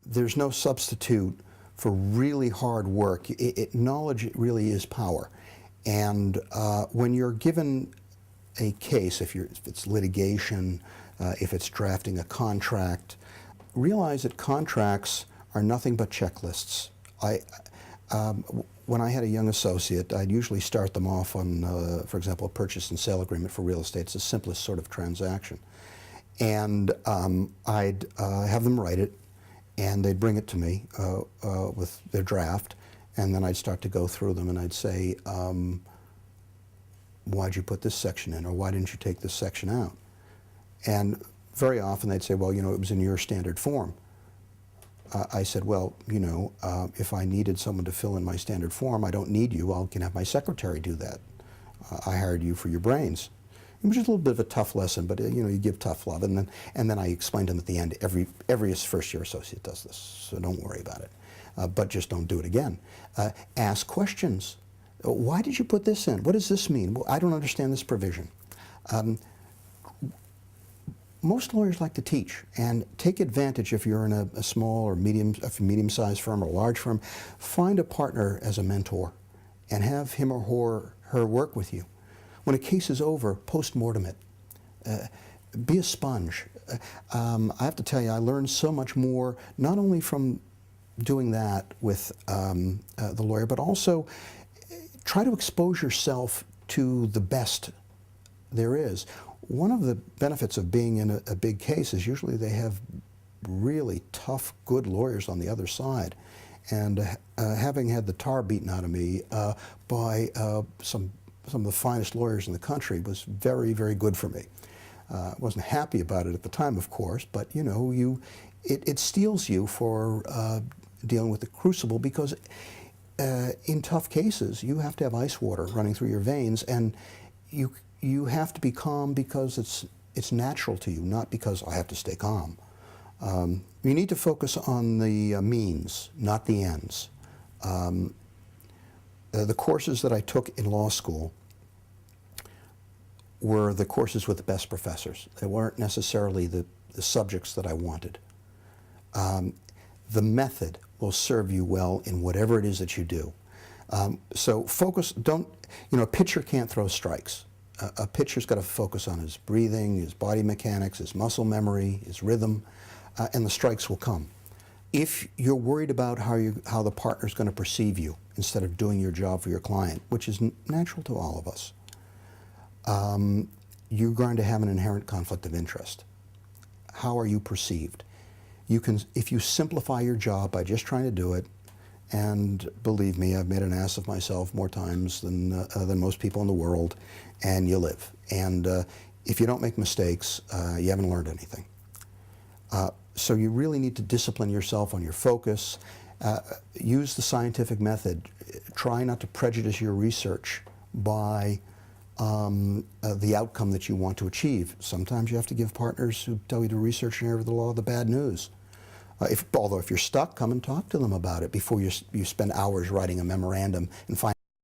there's no substitute for really hard work. Knowledge really is power. And when you're given a case, if it's litigation, if it's drafting a contract, realize that contracts are nothing but checklists. When I had a young associate, I'd usually start them off on, for example, a purchase and sale agreement for real estate. It's the simplest sort of transaction. And I'd have them write it, and they'd bring it to me with their draft, and then I'd start to go through them, and I'd say, why'd you put this section in, or why didn't you take this section out? And very often they'd say, well, you know, it was in your standard form. I said, well, you know, if I needed someone to fill in my standard form, I don't need you. I can have my secretary do that. I hired you for your brains. It was just a little bit of a tough lesson, but you know, you give tough love, and then I explained to them at the end. Every first-year associate does this, so don't worry about it. But just don't do it again. Ask questions. Why did you put this in? What does this mean? Well, I don't understand this provision. Most lawyers like to teach, and take advantage if you're in a small or medium-sized firm or a large firm. Find a partner as a mentor and have him or her work with you. When a case is over, post-mortem it. Be a sponge. I have to tell you, I learned so much more, not only from doing that with the lawyer, but also try to expose yourself to the best there is. One of the benefits of being in a big case is usually they have really tough, good lawyers on the other side. And having had the tar beaten out of me by some of the finest lawyers in the country was very, very good for me. I wasn't happy about it at the time, of course, but you know, it steels you for dealing with the crucible, because in tough cases you have to have ice water running through your veins, and you have to be calm because it's natural to you, not because I have to stay calm. You need to focus on the means, not the ends. The courses that I took in law school were the courses with the best professors. They weren't necessarily the subjects that I wanted. The method will serve you well in whatever it is that you do. So focus, a pitcher can't throw strikes. A pitcher's got to focus on his breathing, his body mechanics, his muscle memory, his rhythm, and the strikes will come. If you're worried about how the partner's going to perceive you instead of doing your job for your client, which is natural to all of us, you're going to have an inherent conflict of interest. How are you perceived? If you simplify your job by just trying to do it, and believe me, I've made an ass of myself more times than most people in the world, and you live. And if you don't make mistakes, you haven't learned anything. So you really need to discipline yourself on your focus. Use the scientific method. Try not to prejudice your research by the outcome that you want to achieve. Sometimes you have to give partners who tell you to research an area of the law the bad news. Although if you're stuck, come and talk to them about it before you spend hours writing a memorandum and find